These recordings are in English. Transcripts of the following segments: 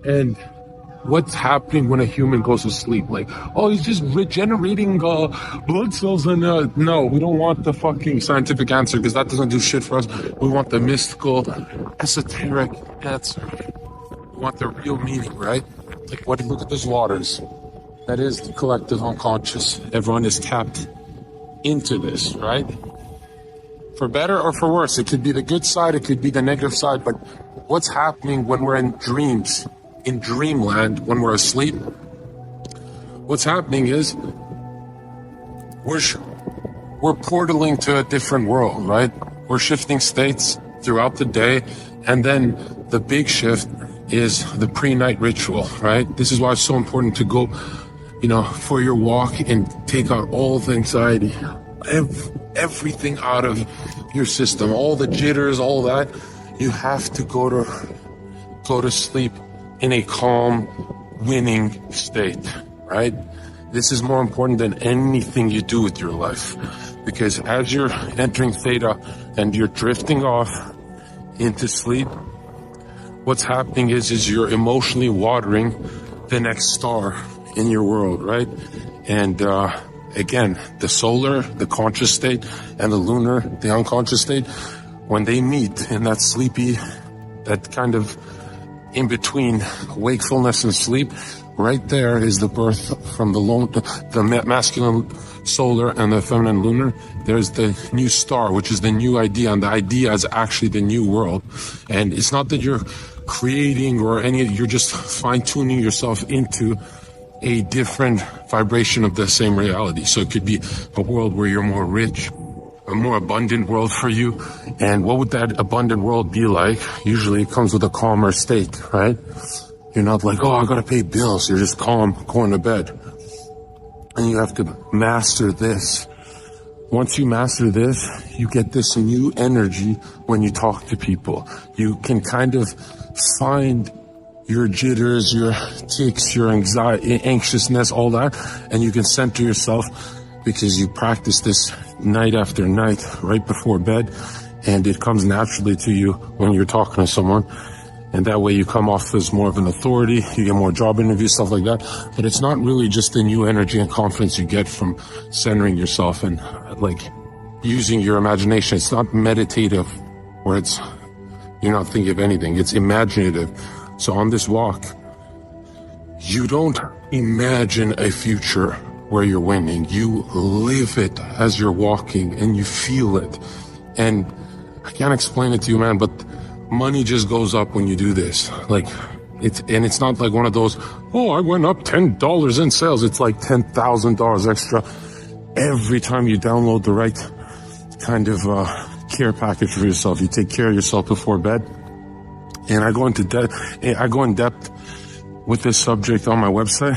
And what's happening when a human goes to sleep? Like, oh, he's just regenerating blood cells. And no, we don't want the fucking scientific answer, because that doesn't do shit for us. We want the mystical, esoteric answer. We want the real meaning, right? Like, look at those waters. That is the collective unconscious. Everyone is tapped into this, right? For better or for worse. It could be the good side, it could be the negative side, but what's happening when we're in dreams, in dreamland, when we're asleep? What's happening is we're portaling to a different world, right? We're shifting states throughout the day, and then the big shift is the pre-night ritual, right? This is why it's so important to go, for your walk and take out all the anxiety, everything out of your system, all the jitters, all that. You have to go to sleep in a calm, winning state, right? This is more important than anything you do with your life, because as you're entering theta and you're drifting off into sleep, what's happening is you're emotionally watering the next star in your world, right? And again, the solar, the conscious state, and the lunar, the unconscious state, when they meet in that sleepy, that kind of in between wakefulness and sleep, right there is the birth from the masculine solar and the feminine lunar. There's the new star, which is the new idea, and the idea is actually the new world. And it's not that you're creating you're just fine-tuning yourself into a different vibration of the same reality. So it could be a world where you're more rich, a more abundant world for you. And what would that abundant world be like? Usually it comes with a calmer state, right? You're not like, oh, I gotta pay bills. You're just calm, going to bed. And you have to master this. Once you master this, you get this new energy when you talk to people. You can kind of find your jitters, your tics, your anxiety, anxiousness, all that, and you can center yourself because you practice this night after night, right before bed, and it comes naturally to you when you're talking to someone. And that way you come off as more of an authority, you get more job interviews, stuff like that. But it's not really just the new energy and confidence you get from centering yourself and like using your imagination. It's not meditative where you're not thinking of anything. It's imaginative. So on this walk, you don't imagine a future where you're winning. You live it as you're walking and you feel it. And I can't explain it to you, man, but money just goes up when you do this. Like it's not like one of those, oh, I went up $10 in sales. It's like $10,000 extra every time you download the right kind of care package for yourself. You take care of yourself before bed. And I go in depth with this subject on my website.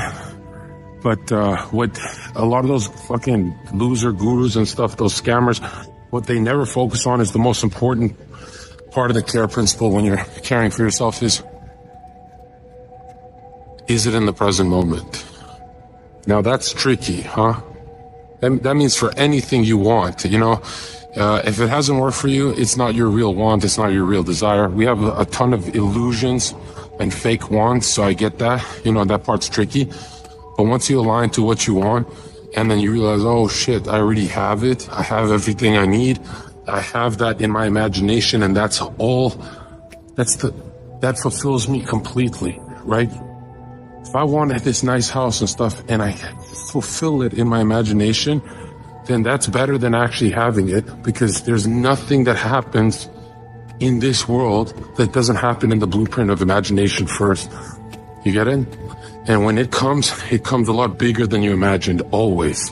But what a lot of those fucking loser gurus and stuff, those scammers, what they never focus on is the most important part of the care principle when you're caring for yourself is it in the present moment? Now that's tricky, huh? That means for anything you want, if it hasn't worked for you, it's not your real want, it's not your real desire. We have a ton of illusions and fake wants, so I get that. That part's tricky. But once you align to what you want, and then you realize, oh shit, I already have it. I have everything I need. I have that in my imagination, and that fulfills me completely, right? If I wanted this nice house and stuff, and I fulfill it in my imagination, then that's better than actually having it, because there's nothing that happens in this world that doesn't happen in the blueprint of imagination first. You get it? And when it comes a lot bigger than you imagined, always.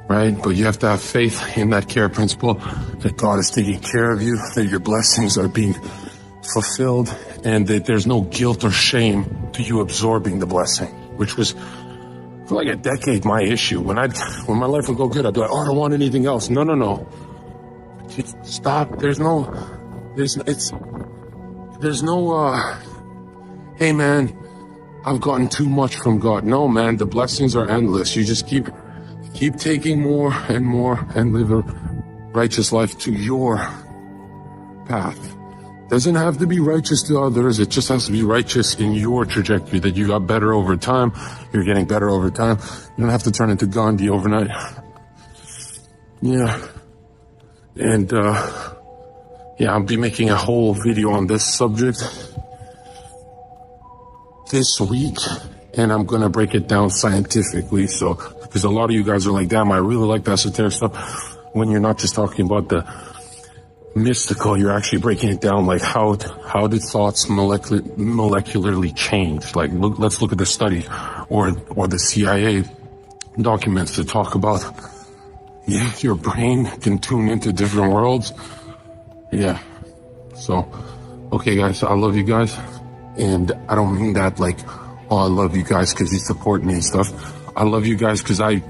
Right? But you have to have faith in that care principle, that God is taking care of you, that your blessings are being fulfilled, and that there's no guilt or shame to you absorbing the blessing, which was for like a decade my issue. When my life would go good, I'd be like, oh, I don't want anything else. No. Stop. There's no, hey man, I've gotten too much from God. No, man, the blessings are endless. You just keep taking more and live a righteous life to your path. Doesn't have to be righteous to others. It just has to be righteous in your trajectory, that you got better over time. You're getting better over time. You don't have to turn into Gandhi overnight. Yeah. And, yeah, I'll be making a whole video on this subject this week, and I'm gonna break it down scientifically. So, because a lot of you guys are like, damn, I really like the esoteric stuff. When you're not just talking about the mystical, you're actually breaking it down, like how did thoughts molecularly change? Like, let's look at the study or the CIA documents that talk about, yeah, your brain can tune into different worlds. Yeah. So, okay, guys, I love you guys. And I don't mean that like, oh, I love you guys because you support me and stuff. I love you guys because I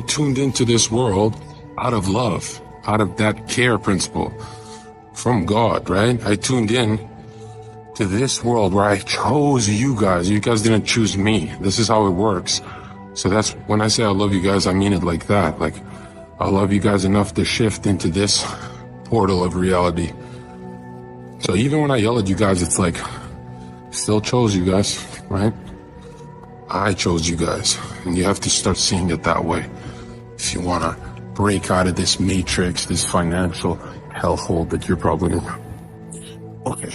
tuned into this world out of love, out of that care principle from God, right? I tuned in to this world where I chose you guys. You guys didn't choose me. This is how it works. So that's when I say I love you guys, I mean it like that. Like, I love you guys enough to shift into this portal of reality. So even when I yell at you guys, it's like, still chose you guys, right? I chose you guys, and you have to start seeing it that way if you want to break out of this matrix, this financial hellhole that you're probably in. Okay.